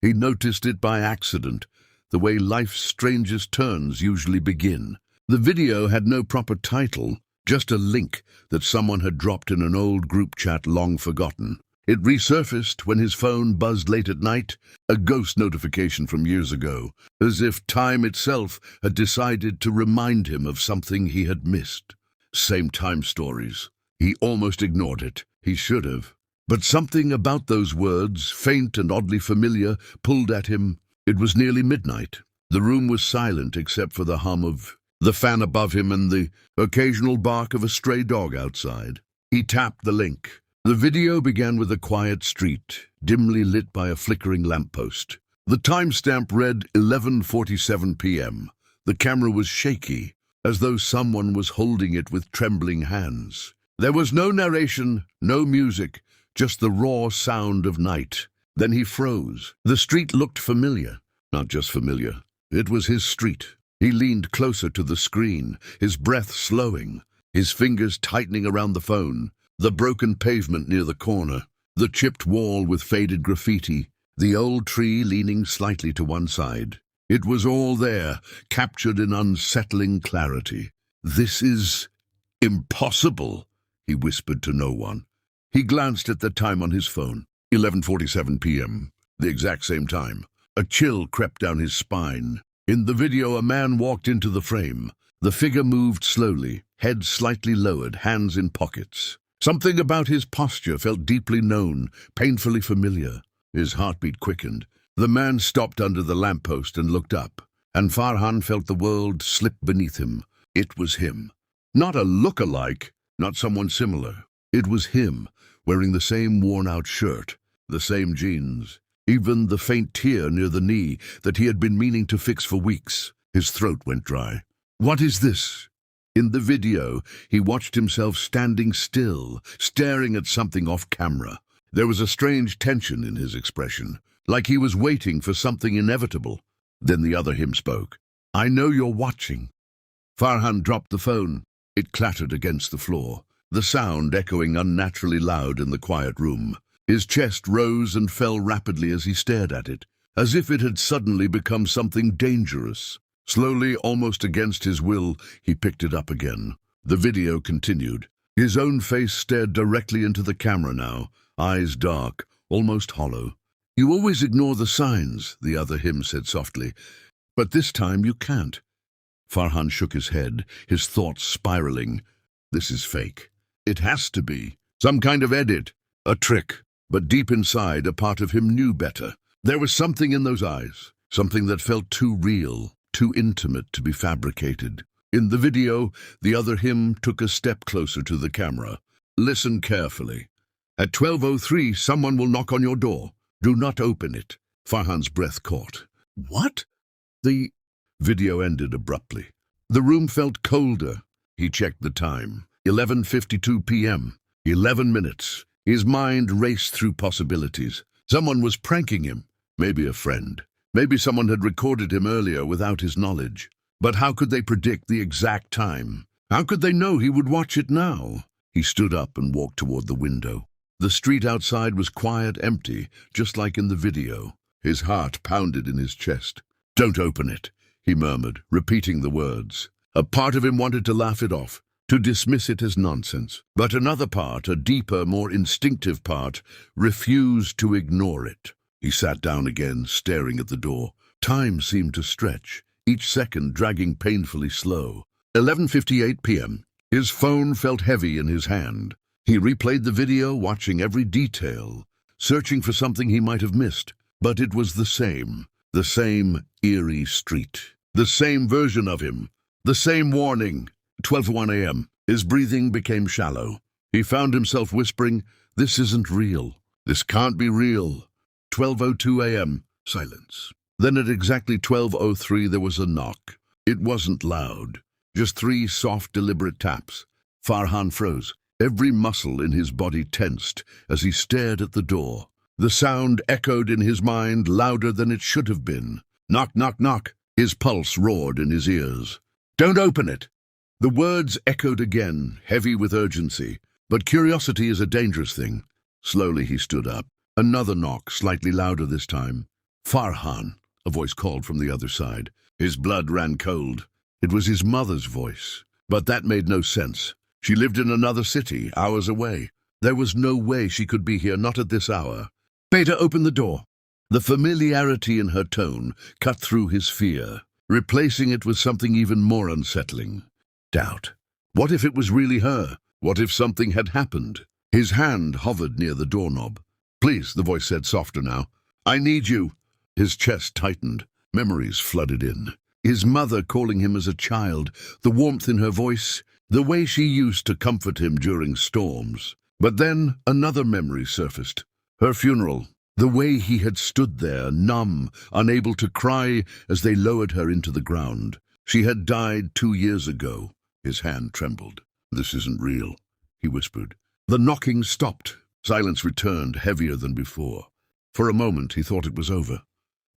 He noticed it by accident, the way life's strangest turns usually begin. The video had no proper title, just a link that someone had dropped in an old group chat long forgotten. It resurfaced when his phone buzzed late at night, a ghost notification from years ago, as if time itself had decided to remind him of something he had missed. Same time stories. He almost ignored it. He should have. But something about those words, faint and oddly familiar, pulled at him. It was nearly midnight. The room was silent except for the hum of the fan above him and the occasional bark of a stray dog outside. He tapped the link. The video began with a quiet street, dimly lit by a flickering lamppost. The timestamp read 11:47 p.m. The camera was shaky, as though someone was holding it with trembling hands. There was no narration, no music, just the raw sound of night. Then he froze. The street looked familiar. Not just familiar. It was his street. He leaned closer to the screen, his breath slowing, his fingers tightening around the phone. The broken pavement near the corner, the chipped wall with faded graffiti, the old tree leaning slightly to one side. It was all there, captured in unsettling clarity. "This is impossible," he whispered to no one. He glanced at the time on his phone. 11:47 p.m., the exact same time. A chill crept down his spine. In the video, a man walked into the frame. The figure moved slowly, head slightly lowered, hands in pockets. Something about his posture felt deeply known, painfully familiar. His heartbeat quickened. The man stopped under the lamppost and looked up, and Farhan felt the world slip beneath him. It was him. Not a look-alike, not someone similar. It was him, wearing the same worn-out shirt, the same jeans, even the faint tear near the knee that he had been meaning to fix for weeks. His throat went dry. "What is this?" In the video, he watched himself standing still, staring at something off camera. There was a strange tension in his expression, like he was waiting for something inevitable. Then the other him spoke. "I know you're watching." Farhan dropped the phone. It clattered against the floor, the sound echoing unnaturally loud in the quiet room. His chest rose and fell rapidly as he stared at it, as if it had suddenly become something dangerous. Slowly, almost against his will, he picked it up again. The video continued. His own face stared directly into the camera now, eyes dark, almost hollow. "You always ignore the signs," the other him said softly. "But this time you can't." Farhan shook his head, his thoughts spiraling. This is fake. It has to be. Some kind of edit. A trick. But deep inside, a part of him knew better. There was something in those eyes. Something that felt too real, too intimate to be fabricated. In the video, the other him took a step closer to the camera. "Listen carefully. At 12:03, someone will knock on your door. Do not open it." Farhan's breath caught. "What?" The video ended abruptly. The room felt colder. He checked the time. 11:52 p.m. 11 minutes. His mind raced through possibilities. Someone was pranking him. Maybe a friend. Maybe someone had recorded him earlier without his knowledge. But how could they predict the exact time? How could they know he would watch it now? He stood up and walked toward the window. The street outside was quiet, empty, just like in the video. His heart pounded in his chest. "Don't open it," he murmured, repeating the words. A part of him wanted to laugh it off, to dismiss it as nonsense. But another part, a deeper, more instinctive part, refused to ignore it. He sat down again, staring at the door. Time seemed to stretch, each second dragging painfully slow. 11:58 p.m. His phone felt heavy in his hand. He replayed the video, watching every detail, searching for something he might have missed. But it was the same eerie street, the same version of him, the same warning. 12:01 a.m. His breathing became shallow. He found himself whispering, "This isn't real. This can't be real." 12:02 a.m. Silence. Then at exactly 12:03 there was a knock. It wasn't loud, just 3 soft, deliberate taps. Farhan froze. Every muscle in his body tensed as he stared at the door. The sound echoed in his mind louder than it should have been. Knock, knock, knock. His pulse roared in his ears. "Don't open it." The words echoed again, heavy with urgency. But curiosity is a dangerous thing. Slowly he stood up. Another knock, slightly louder this time. Farhan, a voice called from the other side. His blood ran cold. It was his mother's voice. But that made no sense. She lived in another city, hours away. There was no way she could be here, not at this hour. Beta, open the door. The familiarity in her tone cut through his fear, replacing it with something even more unsettling. Doubt. What if it was really her? What if something had happened? His hand hovered near the doorknob. Please, the voice said softer now. I need you. His chest tightened. Memories flooded in. His mother calling him as a child, the warmth in her voice, the way she used to comfort him during storms. But then another memory surfaced. Her funeral. The way he had stood there, numb, unable to cry as they lowered her into the ground. She had died 2 years ago. His hand trembled. This isn't real, he whispered. The knocking stopped. Silence returned, heavier than before. For a moment he thought it was over.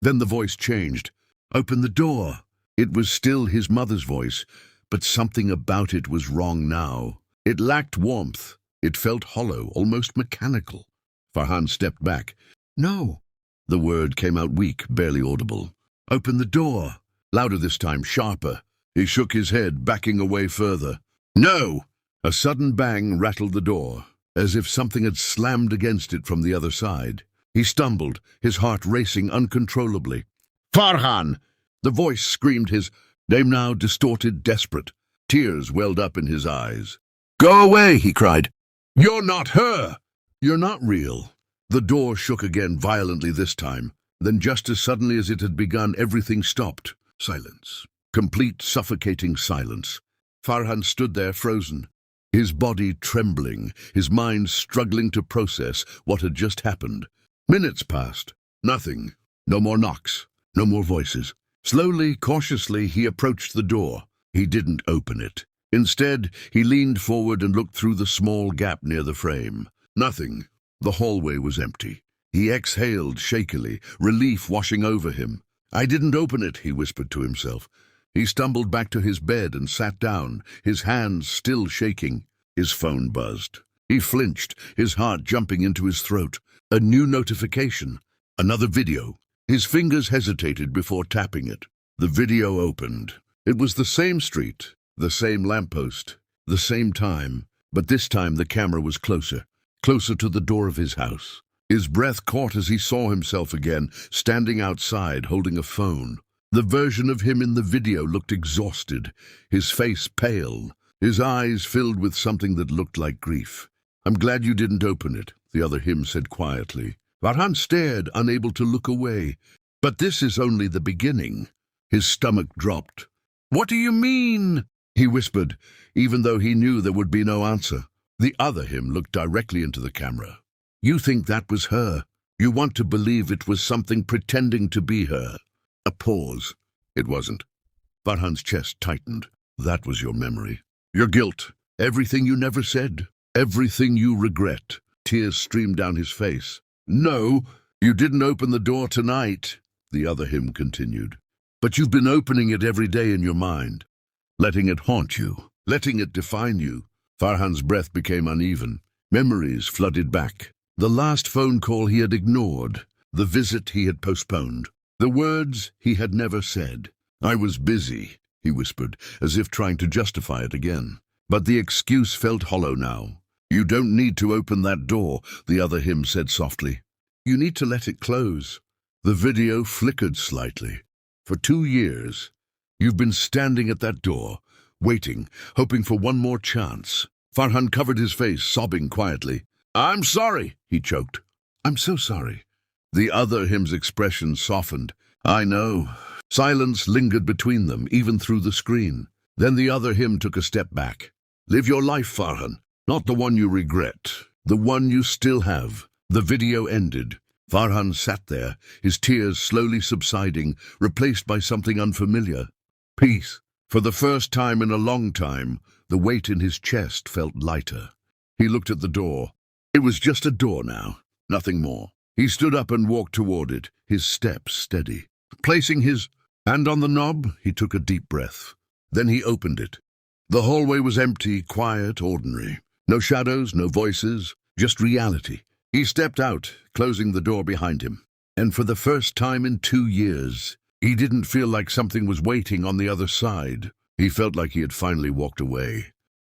Then the voice changed. Open the door. It was still his mother's voice, but something about it was wrong now. It lacked warmth. It felt hollow, almost mechanical. Farhan stepped back. No. The word came out weak, barely audible. Open the door. Louder this time, sharper. He shook his head, backing away further. No! A sudden bang rattled the door, as if something had slammed against it from the other side. He stumbled, his heart racing uncontrollably. Farhan! The voice screamed, his name now distorted, desperate. Tears welled up in his eyes. Go away, he cried. You're not her! You're not real. The door shook again, violently this time. Then just as suddenly as it had begun, everything stopped. Silence. Complete, suffocating silence. Farhan stood there, frozen. His body trembling, his mind struggling to process what had just happened. Minutes passed. Nothing. No more knocks. No more voices. Slowly, cautiously, he approached the door. He didn't open it. Instead, he leaned forward and looked through the small gap near the frame. Nothing. The hallway was empty. He exhaled shakily, relief washing over him. I didn't open it, he whispered to himself. He stumbled back to his bed and sat down, his hands still shaking. His phone buzzed. He flinched, his heart jumping into his throat. A new notification. Another video. His fingers hesitated before tapping it. The video opened. It was the same street, the same lamppost, the same time, but this time the camera was closer to the door of his house. His breath caught as he saw himself again, standing outside, holding a phone. The version of him in the video looked exhausted, his face pale, his eyes filled with something that looked like grief. I'm glad you didn't open it, the other him said quietly. Farhan stared, unable to look away. But this is only the beginning. His stomach dropped. What do you mean? He whispered, even though he knew there would be no answer. The other him looked directly into the camera. You think that was her. You want to believe it was something pretending to be her. A pause. It wasn't. Farhan's chest tightened. That was your memory. Your guilt. Everything you never said. Everything you regret. Tears streamed down his face. No, you didn't open the door tonight, the other him continued. But you've been opening it every day in your mind, letting it haunt you, letting it define you. Farhan's breath became uneven. Memories flooded back. The last phone call he had ignored, the visit he had postponed, the words he had never said. I was busy, he whispered, as if trying to justify it again. But the excuse felt hollow now. You don't need to open that door, the other him said softly. You need to let it close. The video flickered slightly. For 2 years, you've been standing at that door, waiting, hoping for one more chance. Farhan covered his face, sobbing quietly. I'm sorry, he choked. I'm so sorry. The other him's expression softened. I know. Silence lingered between them, even through the screen. Then the other him took a step back. Live your life, Farhan. Not the one you regret, the one you still have. The video ended. Farhan sat there, his tears slowly subsiding, replaced by something unfamiliar. Peace. For the first time in a long time, the weight in his chest felt lighter. He looked at the door. It was just a door now, nothing more. He stood up and walked toward it, his steps steady. Placing his hand on the knob, he took a deep breath. Then he opened it. The hallway was empty, quiet, ordinary. No shadows, no voices, just reality. He stepped out, closing the door behind him. And for the first time in 2 years, he didn't feel like something was waiting on the other side. He felt like he had finally walked away.